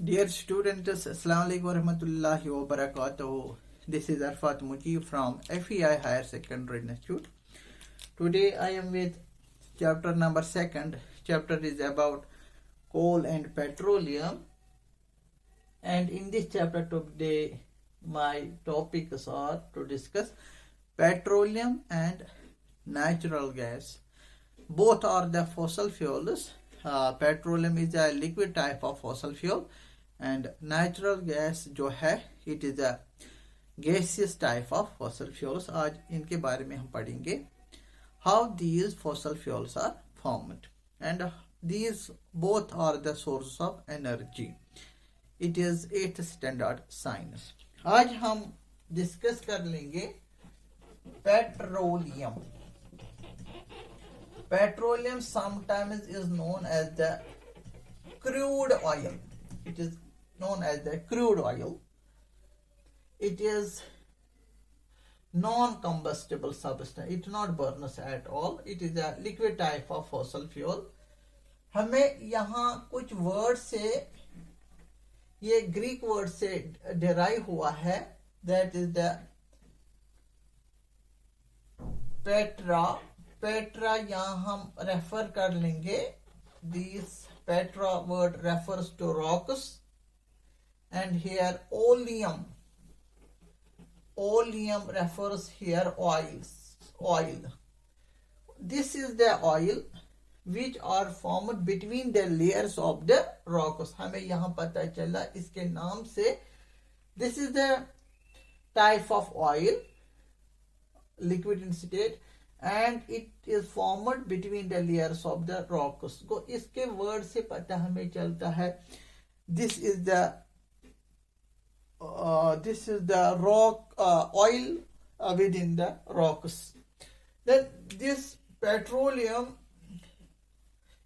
Dear students, Assalamu alaikum warahmatullahi wabarakatuh. This is Arfat Mujib from FEI Higher Secondary Institute. Today I am with chapter number 2. Chapter is about coal and petroleum. And in this chapter today, my topics are to discuss petroleum and natural gas. Both are the fossil fuels. Petroleum is a liquid type of fossil fuel and natural gas जो है it is a gaseous type of fossil fuels. आज इनके बारे में हम पढ़ेंगे how these fossil fuels are formed and these both are the sources of energy. It is 8th standard science. आज हम डिस्कस कर लेंगे petroleum. Petroleum sometimes is known as the crude oil. It is known as the crude oil. It is non-combustible substance. It not burns at all. It is a liquid type of fossil fuel. हमें यहाँ कुछ word से ये Greek word से derive हुआ है. That is the Petra यहाँ हम रेफर कर लेंगे. This petra word refers to rocks and here oleum refers here oil. This is the oil which are formed between the layers of the rocks. हमें यहाँ पता चला इसके नाम से. This is the type of oil liquid in state and it is formed between the layers of the rocks. को इसके word से पता हमें चलता है this is the rock oil within the rocks. Then this petroleum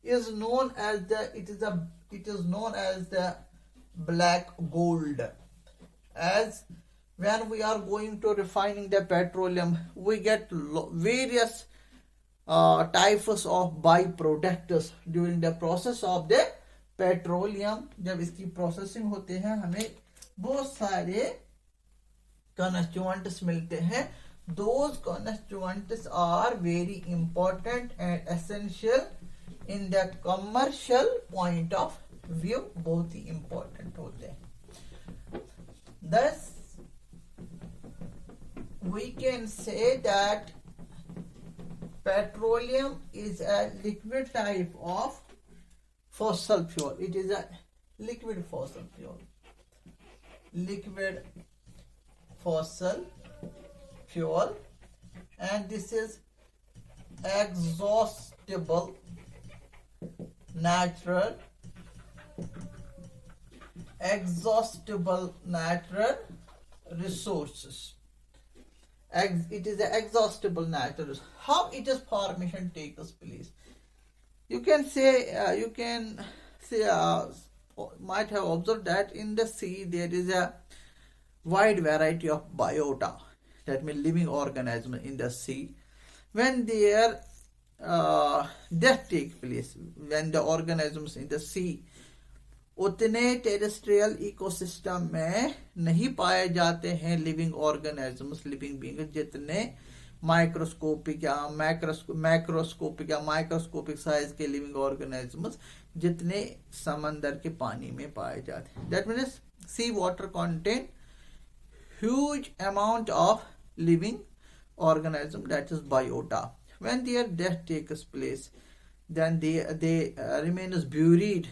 is known as the black gold. As when we are going to refining the petroleum, we get various types of byproducts during the process of the petroleum. जब इसकी processing होते हैं हमें बहुत सारे constituents मिलते हैं. Those constituents are very important and essential in the commercial point of view. बहुत ही important होते हैं. Thus we can say that petroleum is a liquid type of fossil fuel. It is a liquid fossil fuel. Liquid fossil fuel, and this is exhaustible natural resources. It is an exhaustible natural resource. How it is formation takes place? You can say might have observed that in the sea there is a wide variety of biota, that means living organisms in the sea. When their death takes place, when the organisms in the sea उतने terrestrial ecosystem में नहीं पाए जाते हैं living organisms, living beings, जितने microscopic या microscopic size के living organisms जितने समंदर के पानी में पाए जाते हैं. That means sea water contain huge amount of living organism, that is biota. When their death takes place, then they remain as buried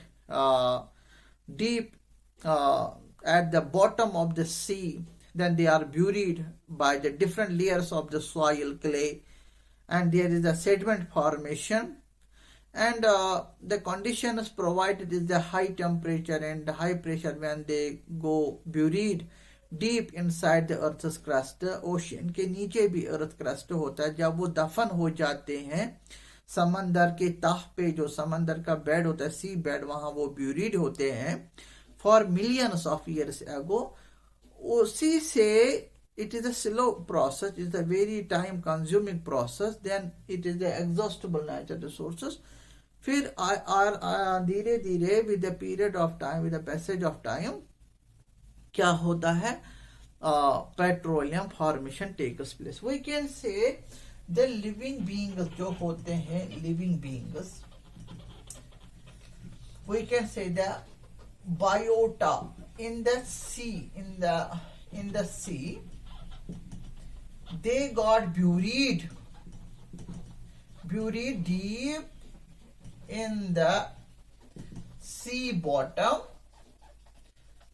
deep at the bottom of the sea. Then they are buried by the different layers of the soil, clay, and there is a sediment formation. And the conditions provided is the high temperature and high pressure when they go buried deep inside the earth's crust. Ocean के नीचे भी earth crust होता है. जब वो दफन हो जाते हैं समंदर के तह पे, जो समंदर का बेड होता है, सी बेड, वहां वो ब्यूरिड होते हैं for millions of years ago. उसी से it is a slow process, it is a very time consuming process. Then it is the exhaustible natural resources. फिर धीरे धीरे with the period of time, with the passage of time क्या होता है, petroleum formation takes place. We can say the living beings जो होते हैं, living beings, we can say the biota in the sea, in the sea, they got buried deep in the sea bottom.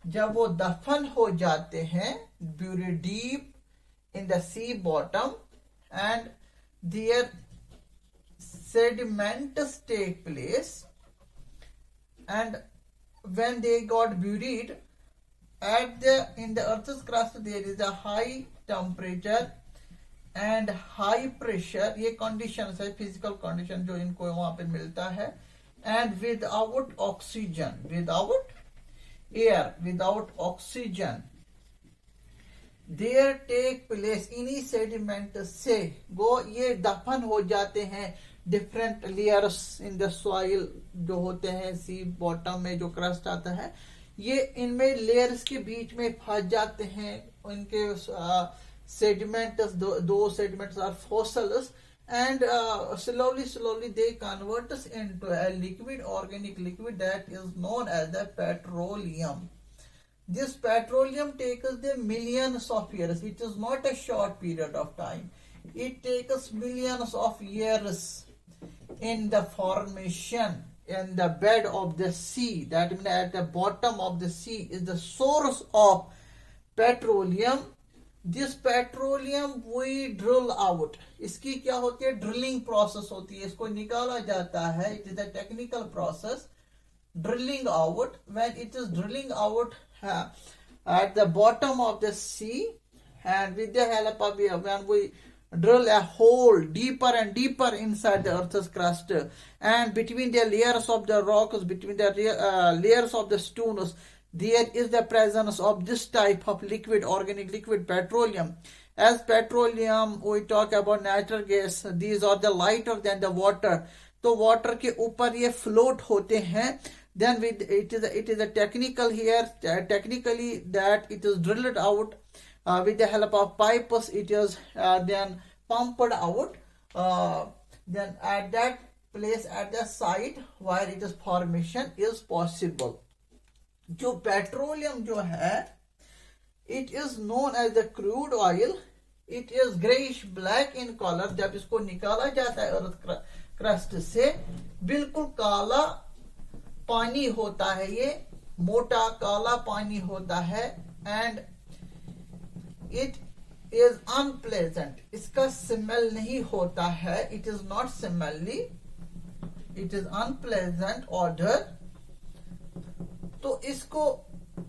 जब वो दफन हो जाते हैं, buried deep in the sea bottom, and their sediments take place, and when they got buried in the earth's crust, there is a high temperature and high pressure. ये conditions है, physical condition जो इनको वहां पे मिलता है. And without oxygen, without air, without oxygen, there take place, इन्हीं sediment से वो ये दफन हो जाते हैं different layers in the soil जो होते हैं सी बॉटम में, जो क्रस्ट आता है, ये इनमें लेयर्स के बीच में फंस जाते हैं. उनके सेडिमेंट्स, दो sediments are fossils, and slowly they convert us into a liquid, organic liquid, that is known as the petroleum. This petroleum takes the millions of years. It is not a short period of time. It takes millions of years in the formation in the bed of the sea. That means at the bottom of the sea is the source of petroleum. This petroleum we drill out. इसकी क्या होती है, drilling process होती है, इसको निकाला जाता है. It is a technical process, drilling out. When it is drilling out at the bottom of the sea, and with the help of, when we drill a hole deeper and deeper inside the earth's crust, and between the layers of the rocks, between the layers of the stones, there is the presence of this type of liquid, organic liquid, petroleum. As petroleum, we talk about natural gas, these are the lighter than the water. तो water के ऊपर ये float होते हैं. Then it is a technical here, technically, that it is drilled out with the help of pipes. It is then pumped out. Then at that place, at the site where it is formation is possible. जो petroleum जो है, it is known as the crude oil. It is grayish black in color. जब इसको निकाला जाता है earth crust से, बिल्कुल काला पानी होता है, ये मोटा काला पानी होता है. एंड इट इज अनप्लेजेंट, इसका स्मेल नहीं होता है. It is not smelly, it is unpleasant order. तो इसको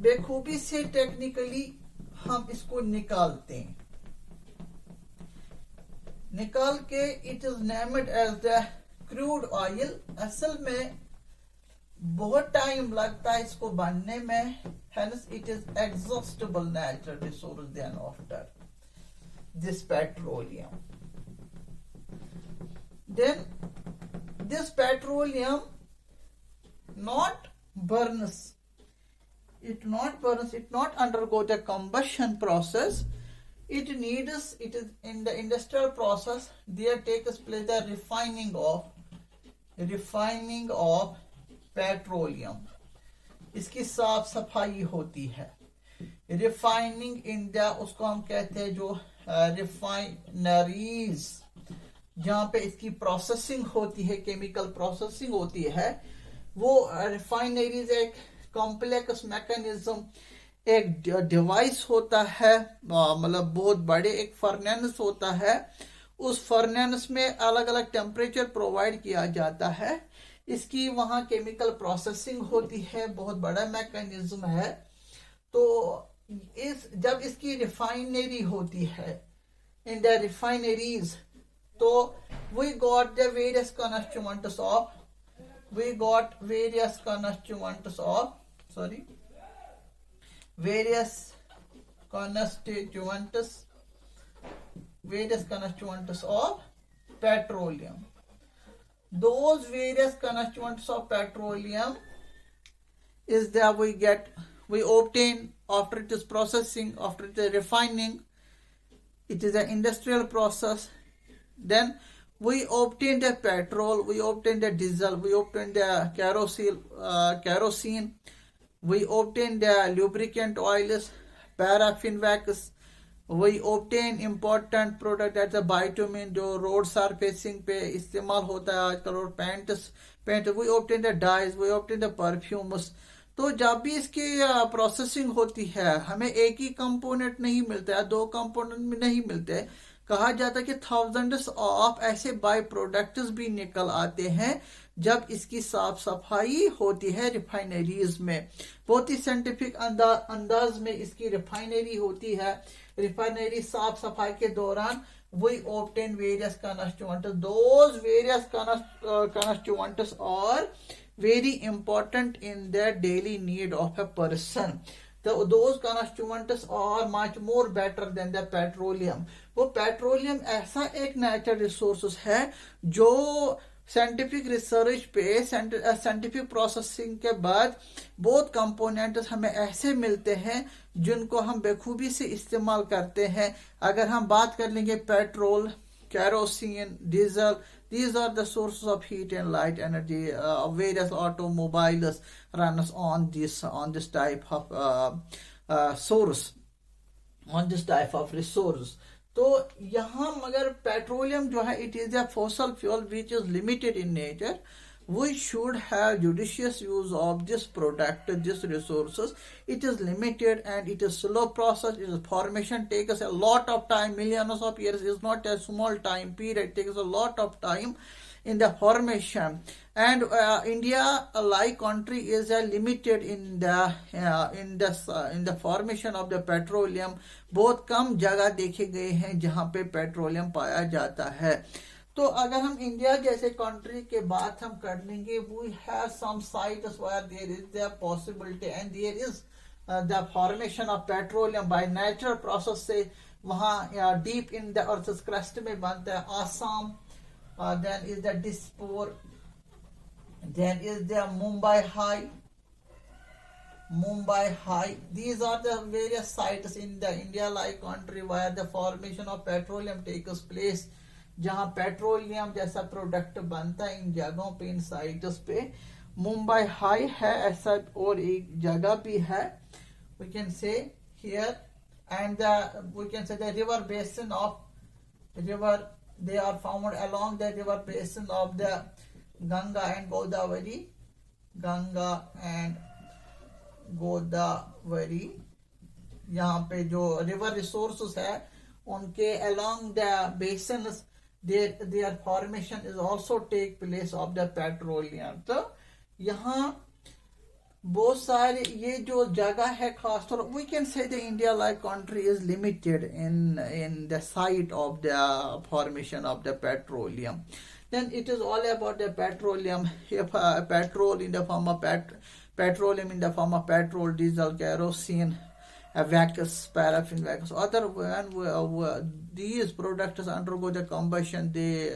बेखूबी से टेक्निकली हम इसको निकालते हैं. निकाल के it is named as the crude oil. असल में बहुत टाइम लगता है इसको बनने में. Hence it is exhaustible natural resource then after this petroleum. Then this petroleum not burns. It not undergo the combustion process. It is in the industrial process. There takes place the refining of petroleum. इसकी साफ सफाई होती है. Refining in the, उसको हम कहते हैं जो रिफाइनरीज, जहां पे इसकी प्रोसेसिंग होती है, केमिकल प्रोसेसिंग होती है. वो रिफाइनरीज एक कॉम्प्लेक्स मैकेनिज्म, एक डिवाइस होता है, मतलब बहुत बड़े एक फर्नेंस होता है. उस फर्नेंस में अलग अलग टेम्परेचर प्रोवाइड किया जाता है. इसकी वहां केमिकल प्रोसेसिंग होती है, बहुत बड़ा मैकेनिज्म है. तो जब इसकी रिफाइनरी होती है, इन द रिफाइनरीज, तो we got the various constituents of petroleum. those various constituents of petroleum is that we obtain after it is processing, after it is refining. It is an industrial process. Then we obtain the petrol, we obtain the diesel, we obtain the kerosene, we obtain the lubricant oils, paraffin wax, we obtain important product that's a bitumen जो road surfacing पे इस्तेमाल होता है आजकल, और paint we obtain the dyes, we obtain the perfumes. तो जब भी इसकी प्रोसेसिंग होती है हमें एक ही कंपोनेंट नहीं मिलता है, दो कंपोनेंट में नहीं मिलते, कहा जाता है कि थाउजेंड्स ऑफ ऐसे बाय प्रोडक्ट्स भी निकल आते हैं जब इसकी साफ सफाई होती है रिफाइनरीज में. बहुत ही साइंटिफिक अंदाज में इसकी रिफाइनरी होती है. रिफाइनरी साफ सफाई के दौरान we obtain various constituents. Those various constituents are very important in the daily need of a person. Those constituents are much more better than the petroleum. वो पेट्रोलियम ऐसा एक नेचुरल रिसोर्स है जो साइंटिफिक रिसर्च पे scientific processing के बाद बहुत components हमें ऐसे मिलते हैं जिनको हम बेखूबी से इस्तेमाल करते हैं. अगर हम बात कर लेंगे petrol, kerosene, diesel, these are the sources of heat and light energy. Various automobiles runs on this type of source, on this type of resource. तो यहाँ मगर पेट्रोलियम जो है it is a fossil fuel which is limited in nature. We should have judicious use of this product, this resources. It is limited and it is slow process. Its formation takes a lot of time. Millions of years is not a small time period. It takes a lot of time in the formation. And India, like country, is limited in the formation of the petroleum. बहुत कम जगह देखे गए हैं जहाँ पे petroleum पाया जाता है. तो अगर हम इंडिया जैसे कंट्री के बात हम कर लेंगे, we have some sites where there is the possibility and there is the formation of petroleum by natural process से वहाँ deep in the earth's crust में बनता है. Assam, then is the Dispur, then is the Mumbai High. These are the various sites in the India like country where the formation of petroleum takes place. जहाँ petroleum जैसा product बनता है इन जगहों पे, इन sites पे. मुंबई हाई है ऐसा और एक जगह भी है. we can say here, and we can say the river basin of river, they are found along the river basin of the Ganga and Godavari. यहाँ पे जो रिवर रिसोर्सेस है उनके along the basins their formation is also take place of the petroleum. तो यहाँ बहुत सारे ये जो जगह है खासतौर, we can say the India like country is limited in the site of the formation of the petroleum. Then it is all about the petroleum. If petrol in the form of petroleum in the form of petrol, diesel, kerosene, wax, paraffin wax. Other when these products undergo the combustion, they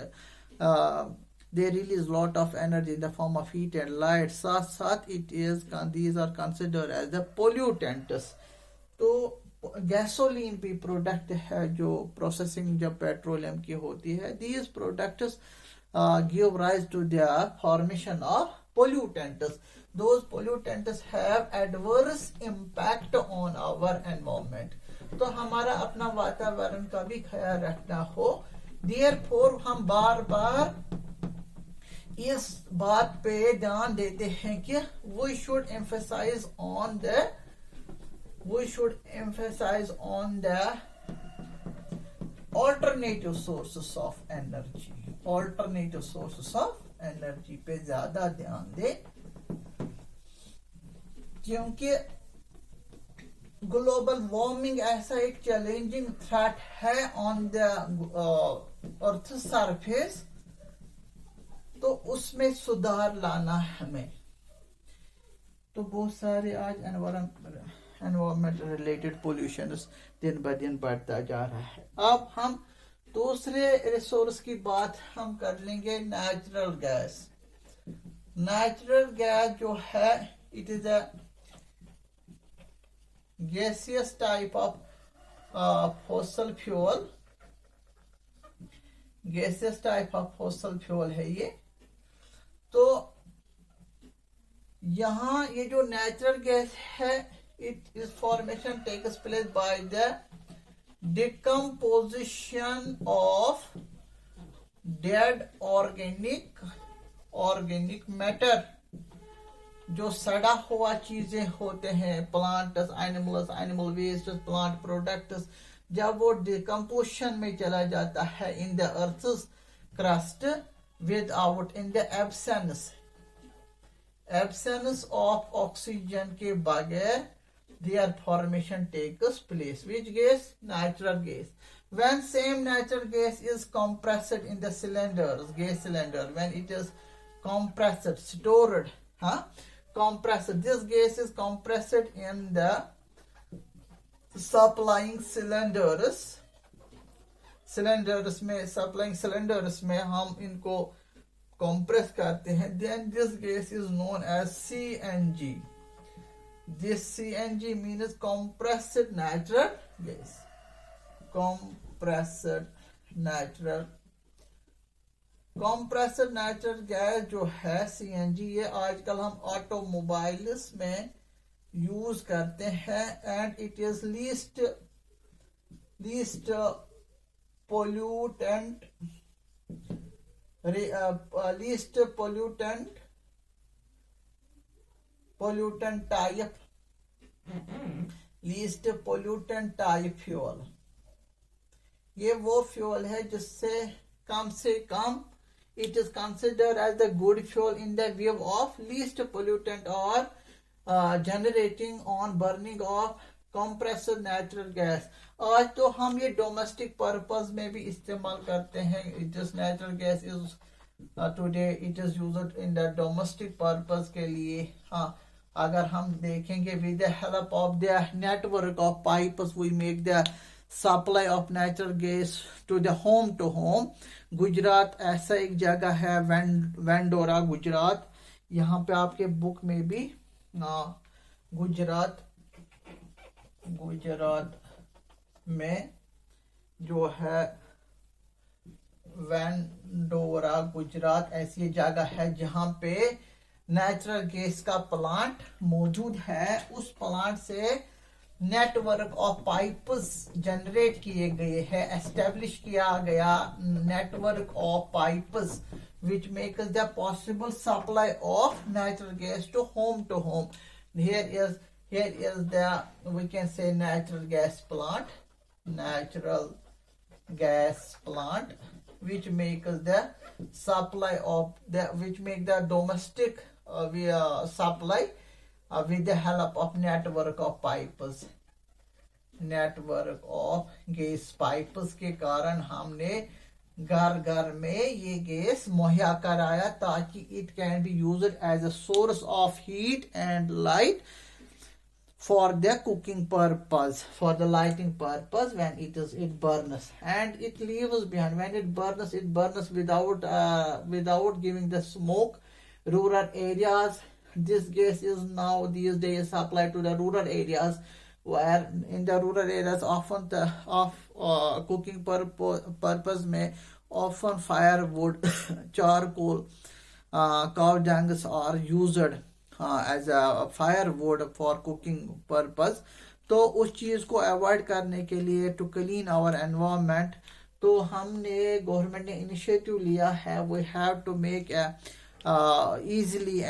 release lot of energy in the form of heat and light. साथ these are considered as the pollutants. तो gasoline भी product है जो processing जब petroleum की होती है. These products give rise to the formation of pollutants. Those pollutants have adverse impact on our environment. तो हमारा अपना वातावरण का भी ख्याल रखना हो. Therefore हम बार बार इस बात पे ध्यान देते हैं कि we should emphasize on the alternative sources of energy. Alternative sources of energy पे ज्यादा ध्यान दें, क्योंकि ग्लोबल वार्मिंग ऐसा एक चैलेंजिंग थ्रेट है ऑन द अर्थ सरफेस. तो उसमें सुधार लाना है हमें. तो बहुत सारे आज एनवायरमेंट रिलेटेड पोल्यूशन दिन ब दिन बढ़ता जा रहा है. अब हम दूसरे रिसोर्स की बात हम कर लेंगे नेचुरल गैस। नेचुरल गैस जो है it is a gaseous type of fossil fuel. Gaseous type of fossil fuel है ये। तो यहाँ ये जो नेचुरल गैस है it is formation takes place by the decomposition of dead organic matter। जो सड़ा हुआ चीजें होते हैं, plants, animals, animal waste, plant products, जब वो डिकम्पोजिशन में चला जाता है in the earth's crust without in the absence of oxygen के बगैर their formation takes place. Which gas? Natural gas. When same natural gas is compressed in the cylinders, gas cylinder, when it is compressed, stored, compressed, this gas is compressed in the supplying cylinders में, supplying cylinders में हम इनको compress करते हैं, then this gas is known as CNG. This CNG means compressed natural gas. Compressed natural gas जो है CNG, ये आजकल हम ऑटोमोबाइल्स में यूज करते हैं and it is least pollutant type fuel. ये वो फ्यूल है जिससे कम से कम it is considered as the good fuel in the view of least pollutant or generating on burning of compressed natural gas। आज तो हम ये डोमेस्टिक पर्पस में भी इस्तेमाल करते हैं। This natural gas is today it is used in the domestic purpose के लिए। हाँ, अगर हम देखेंगे with the help of the network of pipes we make the supply of natural gas to the home to home. Gujarat ऐसा एक जगह है, वेंडोरा गुजरात। यहाँ पे आपके बुक में भी गुजरात में जो है वेंडोरा गुजरात ऐसी जगह है जहाँ पे नेचुरल गैस का प्लांट मौजूद है। उस प्लांट से नेटवर्क ऑफ पाइप्स जनरेट किए गए हैं, एस्टेब्लिश किया गया network of pipes which makes the possible supply of natural gas to home. Here is the, we can say, natural gas plant which makes the supply of the, which make the domestic supply with the help of network of pipes। Network of gas pipes के कारण हमने घर घर में ये gas मुहैया कराया ताकि it can be used as a source of heat and light for the cooking purpose, for the lighting purpose when it burns, and it leaves behind, when it burns without giving the smoke. Rural areas, this gas is now these days supplied to the rural areas, where in the rural areas often cooking purpose में often firewood charcoal cow dungs are used as a firewood for cooking purpose। तो उस चीज को avoid करने के लिए to clean our environment, तो हमने गवर्नमेंट ने इनिशिएटिव लिया है, we have to make easily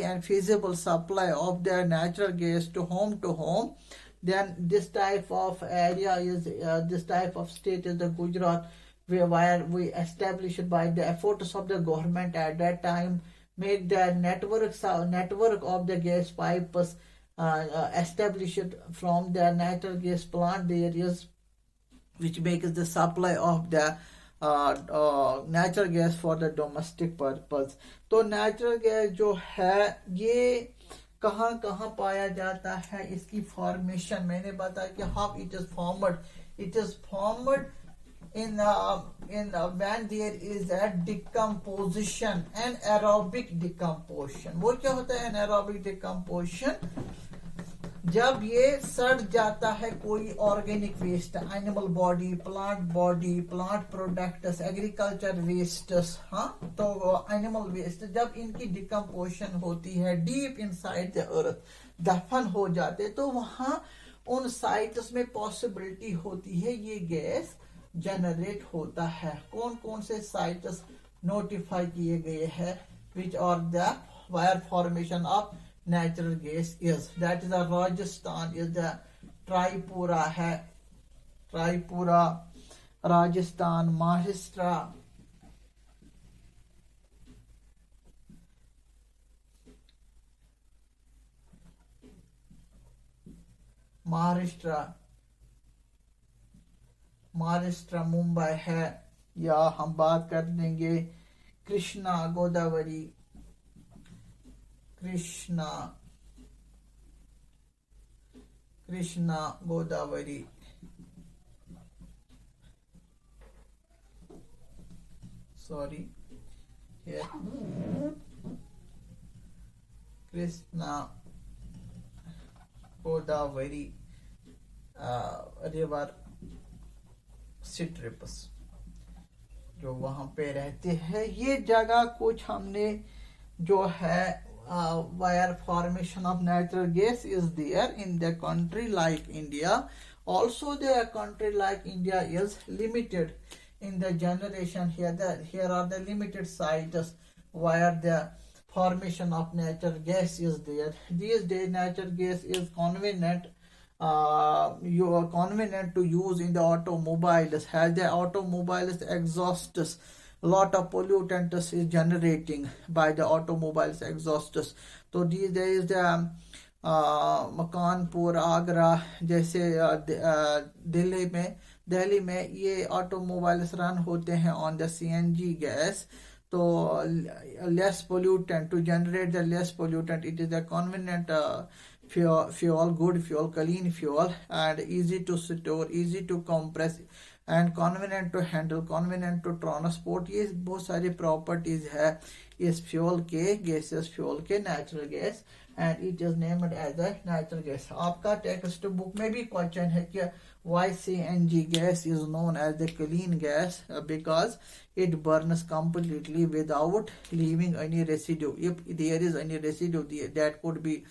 and feasible supply of the natural gas to home। Then this type of area is this type of state is the Gujarat, where we established by the efforts of the government at that time, make the network of the gas pipes established from the natural gas plant there is, which makes the supply of the natural gas for the domestic purpose। तो natural gas जो है ये कहाँ कहाँ पाया जाता है, इसकी फॉर्मेशन मैंने बताया कि how it is formed when there is a decomposition, anaerobic decomposition. वो क्या होता है anaerobic decomposition? जब ये सड़ जाता है कोई organic waste, animal body, plant products, agriculture wastes, हाँ, तो एनिमल वेस्ट जब इनकी डिकम्पोजिशन होती है डीप इनसाइड द अर्थ, दफन हो जाते, तो वहां उन साइट्स में पॉसिबिलिटी होती है ये गैस जनरेट होता है. कौन कौन से साइट्स नोटिफाई किए गए हैं which are the wire formation of natural gas is, that is the Rajasthan is the Tripura है, Tripura, Rajasthan, महाराष्ट्र मुंबई है. या हम बात कर देंगे कृष्णा गोदावरी, कृष्णा गोदावरी, सॉरी कृष्णा गोदावरी रिवर सिट्रिपस जो वहां पे रहते हैं. ये जगह कुछ हमने जो है where formation of natural gas is there in the country like India. Also the country like India is limited in the generation. Here are the limited sites where the formation of natural gas is there. These days natural gas is convenient to use in the automobiles, as the automobiles exhausts lot of pollutants is generating by the automobiles exhausts. तो these days the Makanpur, Agra जैसे दिल्ली में ये automobiles run होते हैं on the CNG gas. तो less pollutant, to generate the less pollutant, it is a convenient fuel, good fuel, clean fuel, and easy to store, easy to compress, and convenient to handle, convenient to transport. ये बहुत सारी properties है इस fuel के, gases fuel के, natural gas, and it is named as a natural gas. आपका text book में भी क्वेश्चन है कि why CNG gas is known as the clean gas, because it burns completely without leaving any residue. If there is any residue, that could be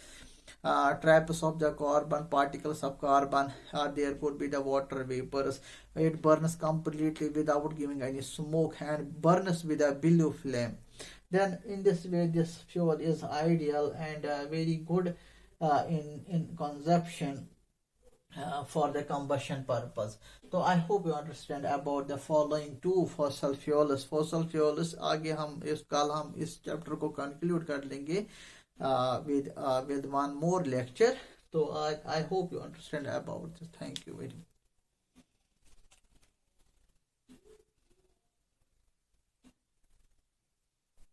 traps of the carbon, particles of carbon, or there could be the water vapors. It burns completely without giving any smoke and burns with a blue flame. Then in this way this fuel is ideal and very good in consumption for the combustion purpose. So I hope you understand about the following two fossil fuels. Fossil fuels आगे हम इस chapter को conclude कर लेंगे with one more lecture. So I hope you understand about this. Thank you very much.